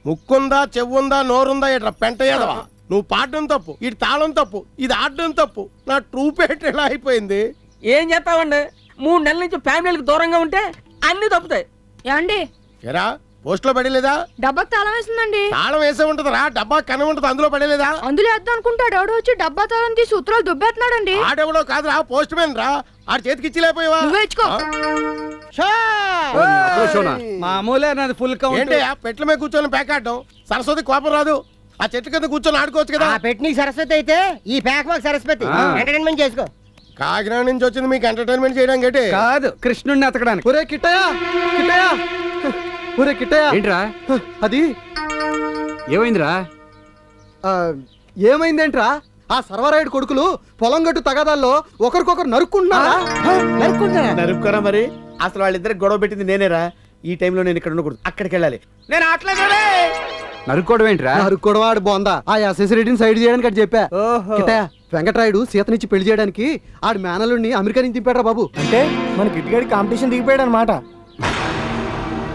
ముక్కుందా చెవుందా నోరుందా ఇట్లా పెంట ఏదవా నువ్వు పాడడం తప్పు ఇది తాళం తప్పు ఇది ఆడడం తప్పు నా ట్రూపేట్ ఎలా అయిపోయింది. ఏం చేస్తావండి 3 నెలల నుంచి ఫ్యామిలీకి దూరంగా ఉంటే అన్ని తప్పుతాయి. ఏమండి ఎరా పోస్ట్ లో పడలేదా? డబ్బాకి తాళం వేసిందండి. తాళం వేసే ఉంటదిరా, డబ్బా కన ఉంటది, అందులో పడలేదా? అందులో వేద్దాం అనుకుంటాడు ఎవడో వచ్చి డబ్బా తాళం తీసి సూత్రాలు దుబ్బేస్తున్నాడండి. ఆడెవడో కాదురా, పోస్ట్ మ్యాన్ రా. ఆడ చేతికి ఇచ్చిలేకపోయావా? నువ్వే ఇచ్చుకో. మామూలే నాది ఫుల్ కౌంట్. ఏంటి పెట్ల మీద కూర్చొని పేకాడడం? సరస్వతి కోపం రాదు? ఆ చెట్టు కింద కూర్చొని ఆడుకోవచ్చు కదా. పెట్టి సరస్వతి అయితే ఈ ప్యాక్ మాకు సరస్వతి. ఎంటర్టైన్మెంట్ చేసుకో. కాకినాడ నుంచి వచ్చింది మీకు ఎంటర్టైన్మెంట్ చేయడానికి ఏంటి? కాదు, కృష్ణుడిని ఎతకడానికి. ఒరే కిట్టయ్య, కిట్టయ్య, ఒరే కిట్టయ్య. ఏంట్రా అది ఏమైందిరా? ఏమైందేంట్రా? ఆ సర్వరాయుడు కొడుకులు పొలం గట్టు తగాదాల్లో ఒకరికొకరు నరుక్కుంటున్నారా? నరుక్కోరా మరి. అసలు వాళ్ళిద్దరికి గొడవ పెట్టింది నేనేరా. ఈ టైంలో నేను ఇక్కడ ఉండకూడదు, అక్కడికి వెళ్ళాలి. నేను అట్లా నరుక్కోవడం ఏంట్రా? నరుక్కోవడం వాడు బాగుందా? ఆ అసెసరీని సైడ్ చేయడానికి అటు చెప్పా. కిట్టయ్య, వెంకటరాయుడు సీతనిచ్చి పెళ్లి చేయడానికి ఆడి మేనలుడిని అమెరికా నుంచి దింపాడ్రా బాబు. అంటే మన కిట్టిగాడి కాంపిటీషన్ దిగిపోయాడు అనమాట.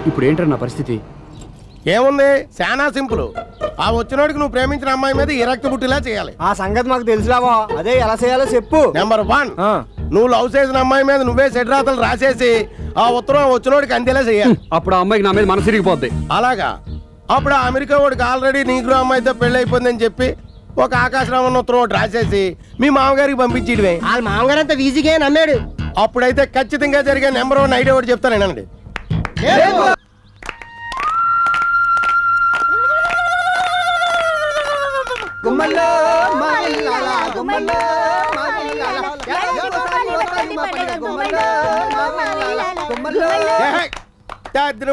ఇప్పుడు ఏంట్రా నా పరిస్థితి? ఏముంది, చాలా సింపుల్. ఆ వచ్చినోడికి నువ్వు ప్రేమించిన అమ్మాయి మీద ఈ రక్త బుట్టిలా చేయాలి. ఆ సంగతి మాకు తెలుసులావా, అదే ఎలా చేయాలో చెప్పు. నెంబర్ 1, నువ్వు లవ్ చేసిన అమ్మాయి మీద నువ్వే సెడ్రాతలు రాసేసి ఆ ఉత్తరం వచ్చినోడికి అందేలా చేయాలి. అప్పుడు ఆ అమ్మాయికి నా మీద మనసు తిరిగిపోద్ది. అలాగా? అప్పుడు ఆ అమెరికా వాడికి ఆల్రెడీ నీగ్రో అమ్మాయితో పెళ్లి అయిపోయిందని చెప్పి ఒక ఆకాశరామన్ ఉత్తరం ఒకటి రాసేసి మీ మామగారికి పంపించేయడమే. వాళ్ళ మామగారు అంత ఈజీగా నమ్మాడు. అప్పుడైతే ఖచ్చితంగా జరిగే నెంబర్ 1 ఐడియా ఒకటి చెప్తానండి.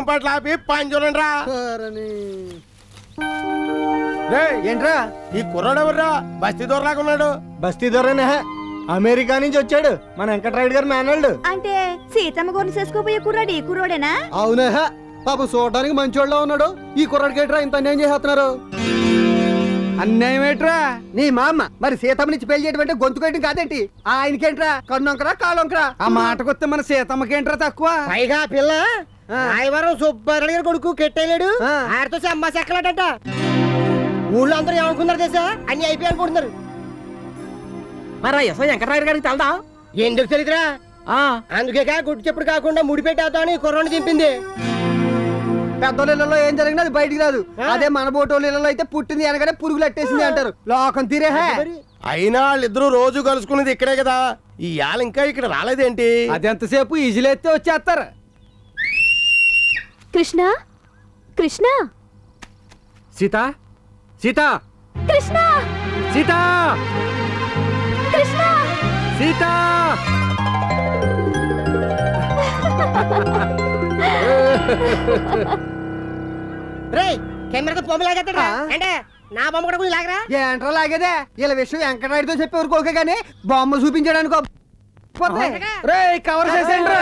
పట్ల ఆపి పని చూడండి రా. ఏంట్రా ఈ కుర్రాడు ఎవర్రా? బస్తీ దొరలాగా ఉన్నాడు. బస్తీ దొరనే, అమెరికా నుంచి వచ్చాడు మన వెంకటరాయుడు గారు మేనల్డ్. అంటే సీతమ్మ గోరిని చేసుకోపోయే కుర్రాడు ఈ కుర్రోడేనా? అవునే పాప చూడడానికి మంచోళ్ళ ఉన్నాడు. ఈ కుర్రాడికేట్రా ఇంత అన్యాయం చేస్తున్నారు? అన్యాయం ఏంట్రా? నీ మా అమ్మ మరి సీతమ్మ నుంచి పెళ్లి చేయడం అంటే గొంతు కట్టడం కాదేంటి? ఆయనకేంట్రా కన్నొంకరా కాలొంకరా? ఆ మాటకొస్తే మన సీతమ్మకేంట్రా తక్కువ? పైగా పిల్ల రాయవరం సుబ్బారెడ్డి గారు కొడుకు కెట్టేలేడు. ఆడితో అమ్మ సెక్కలాడట. ఊళ్ళో అందరూ ఏమనుకున్నారు తెలుసా? అన్ని అయిపోయి అనుకుంటున్నారు. మరి ఎస్ఐ వెంకటరాయుడు గారికి తెలదా? ఎందుకు తెలియదురా? అందుకే గుడ్డు చెప్పుడు కాకుండా ముడిపెట్టేద్దామని కుర్రోని దింపింది. పెద్దోళ్ళలో ఏం జరిగినా అది బయటికి రాదు. అదే మన బోటోళ్ళలో అయితే పుట్టింది అనగానే పురుగులు అట్టేసింది అంటారు. లోకం తీరే. అయినా వాళ్ళిద్దరూ రోజు కలుసుకునేది ఇక్కడే కదా. ఈ యాళ్ళ ఇంకా ఇక్కడ రాలేదేంటి? అది ఎంతసేపు ఈజీలో ఎత్తే వచ్చేస్తారు. కృష్ణ, కృష్ణ, సీత, సీత, కృష్ణ, సీత, కృష్ణ, సీత. రేయ్ కెమెరాతో బొమ్మ లాగేస్తాడా? అంటే నా బొమ్మ కూడా కొంచెం లాగరా. ఏంట్రా లాగేదే? ఇలా విషయం వెంకటరాయుడితో చెప్పేవారు కోకే గానీ బొమ్మ చూపించడానికి కవర్ చేసేయండి.